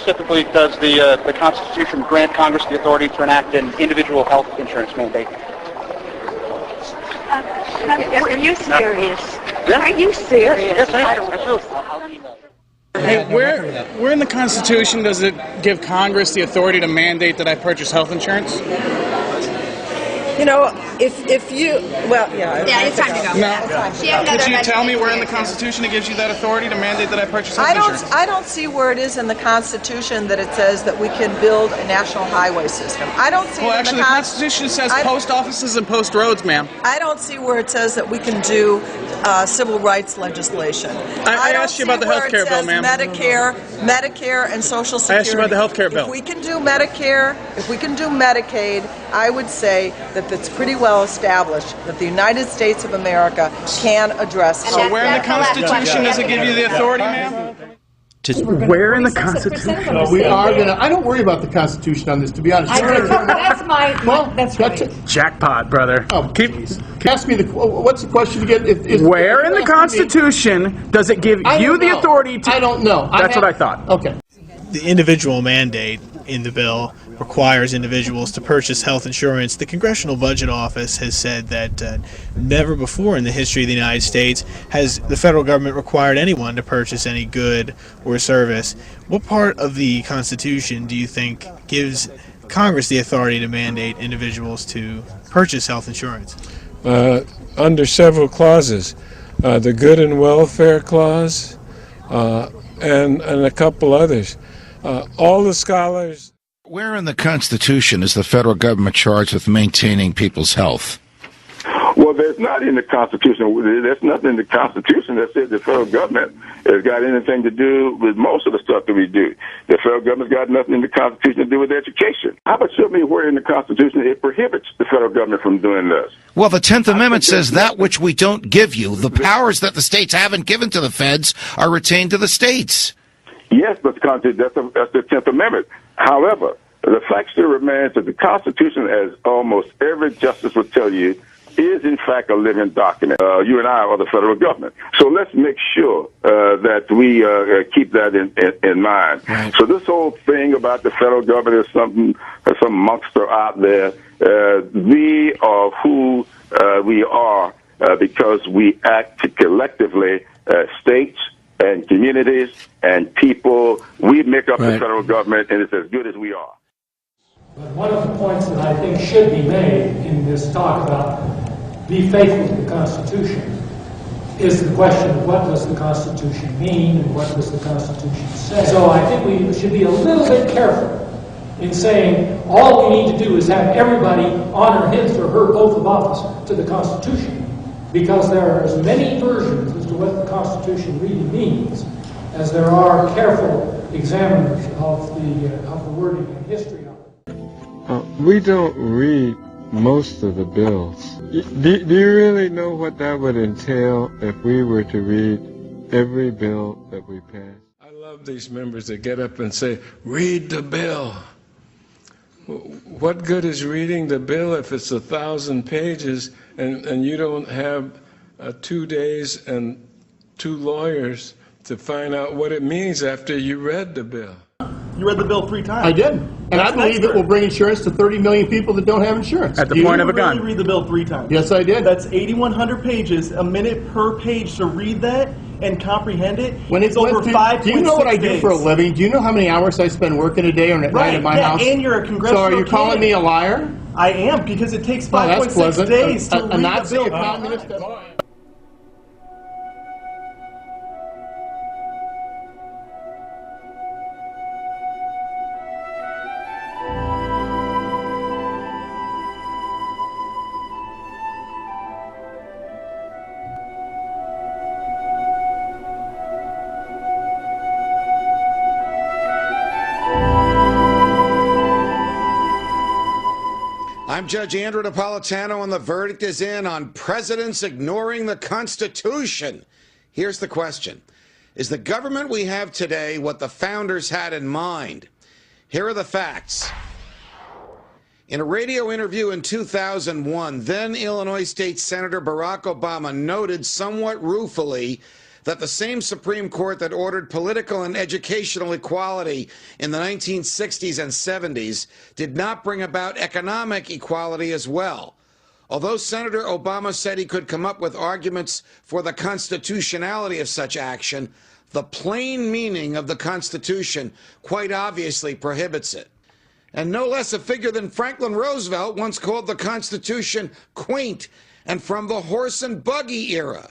specifically does the Constitution grant Congress the authority to enact an individual health insurance mandate? Are you serious? Are you serious? Yes, I am. Hey, where in the Constitution does it give Congress the authority to mandate that I purchase health insurance? You know, if you, well, yeah. Yeah, it's time to go. No. Could you tell me where in the Constitution it gives you that authority to mandate that I purchase health insurance? I don't see where it is in the Constitution that it says that we can build a national highway system. I don't see. Well, actually, the Constitution says post offices and post roads, ma'am. I don't see where it says that we can do civil rights legislation. I asked you about the health care bill, ma'am. Medicare and Social Security. I asked you about the health care bill. If we can do Medicare, if we can do Medicaid, I would say that it's pretty well established that the United States of America can address. So where in the Constitution does it give you the authority, ma'am? Where in the Constitution? We are going to... I don't worry about the Constitution on this, to be honest. That's right. Jackpot, brother. Ask me what's the question again? Where in the Constitution does it give you the authority to... I don't know. That's what I thought. Okay. The individual mandate in the bill requires individuals to purchase health insurance. The Congressional Budget Office has said that never before in the history of the United States has the federal government required anyone to purchase any good or service. What part of the Constitution do you think gives Congress the authority to mandate individuals to purchase health insurance? Under several clauses. The Good and Welfare Clause and a couple others. All the scholars... Where in the Constitution is the federal government charged with maintaining people's health? Well, there's not in the Constitution. There's nothing in the Constitution that says the federal government has got anything to do with most of the stuff that we do. The federal government's got nothing in the Constitution to do with education. How about show me where in the Constitution it prohibits the federal government from doing this? Well, the 10th Amendment says that which we don't give you, the powers that the states haven't given to the feds, are retained to the states. Yes, but that's the 10th Amendment. However, the fact still remains that the Constitution, as almost every justice will tell you, is in fact a living document. You and I are the federal government. So let's make sure that we keep that in mind. Right. So this whole thing about the federal government is some monster out there. We are who we are because we act collectively, states and communities and people. We make up the federal government, and it's as good as we are. But one of the points that I think should be made in this talk about be faithful to the Constitution is the question of what does the Constitution mean and what does the Constitution say. So I think we should be a little bit careful in saying all we need to do is have everybody honor his or her oath of office to the Constitution, because there are as many versions as to what the Constitution really means as there are careful examiners of the wording and history of it. We don't read most of the bills. Do you really know what that would entail if we were to read every bill that we pass? I love these members that get up and say, read the bill. What good is reading the bill if it's 1,000 pages and you don't have 2 days and 2 lawyers to find out what it means after you read the bill? You read the bill 3 times. I did. And I believe it will bring insurance to 30 million people that don't have insurance. At the point of a gun. You really read the bill 3 times. Yes, I did. That's 8,100 pages, a minute per page to read that and comprehend it. When it's over 5. Do you know what I do for a living? Do you know how many hours I spend working a day or at night at my house? And you're a congressional So are you calling me a liar? I am, because it takes 5.6 days to read the bill. Communist. I'm Judge Andrew Napalitano, and the verdict is in on presidents ignoring the Constitution. Here's the question. Is the government we have today what the founders had in mind? Here are the facts. In a radio interview in 2001, then Illinois State Senator Barack Obama noted somewhat ruefully that the same Supreme Court that ordered political and educational equality in the 1960s and 70s did not bring about economic equality as well. Although Senator Obama said he could come up with arguments for the constitutionality of such action, the plain meaning of the Constitution quite obviously prohibits it. And no less a figure than Franklin Roosevelt once called the Constitution quaint and from the horse and buggy era.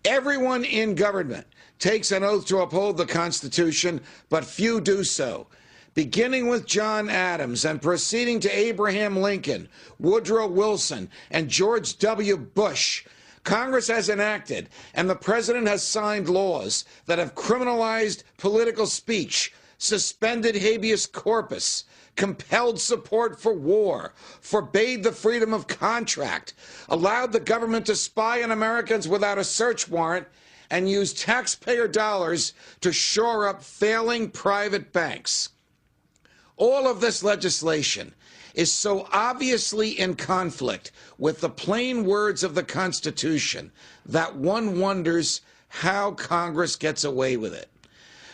Everyone in government takes an oath to uphold the Constitution, but few do so. Beginning with John Adams and proceeding to Abraham Lincoln, Woodrow Wilson, and George W. Bush, Congress has enacted and the President has signed laws that have criminalized political speech, suspended habeas corpus, compelled support for war, forbade the freedom of contract, allowed the government to spy on Americans without a search warrant, and used taxpayer dollars to shore up failing private banks. All of this legislation is so obviously in conflict with the plain words of the Constitution that one wonders how Congress gets away with it.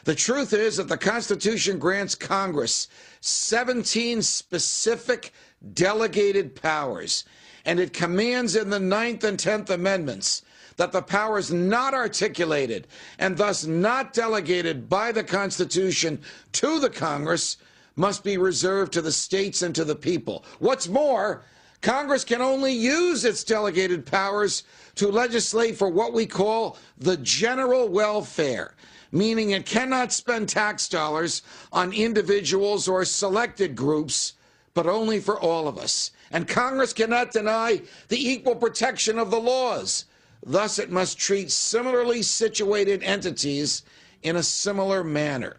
The truth is that the Constitution grants Congress 17 specific delegated powers, and it commands in the 9th and 10th Amendments that the powers not articulated and thus not delegated by the Constitution to the Congress must be reserved to the states and to the people. What's more, Congress can only use its delegated powers to legislate for what we call the general welfare, meaning it cannot spend tax dollars on individuals or selected groups, but only for all of us. And Congress cannot deny the equal protection of the laws. Thus, it must treat similarly situated entities in a similar manner.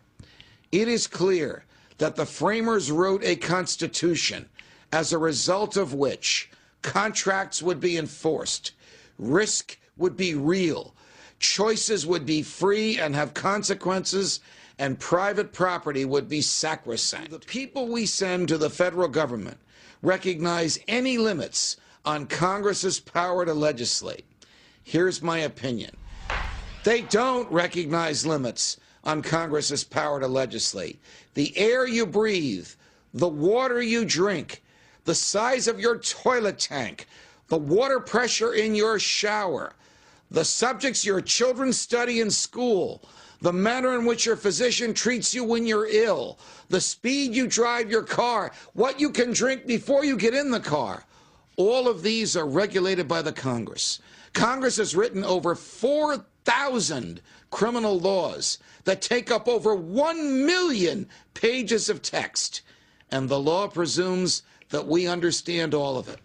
It is clear that the framers wrote a constitution as a result of which contracts would be enforced, risk would be real, choices would be free and have consequences, and private property would be sacrosanct. The people we send to the federal government recognize any limits on Congress's power to legislate. Here's my opinion. They don't recognize limits on Congress's power to legislate. The air you breathe, the water you drink, the size of your toilet tank, the water pressure in your shower, the subjects your children study in school, the manner in which your physician treats you when you're ill, the speed you drive your car, what you can drink before you get in the car. All of these are regulated by the Congress. Congress has written over 4,000 criminal laws that take up over 1 million pages of text, and the law presumes that we understand all of it.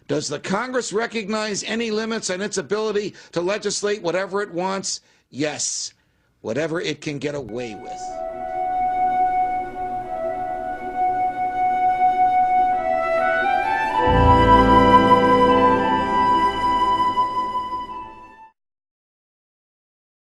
Does the Congress recognize any limits on its ability to legislate whatever it wants? Yes, whatever it can get away with.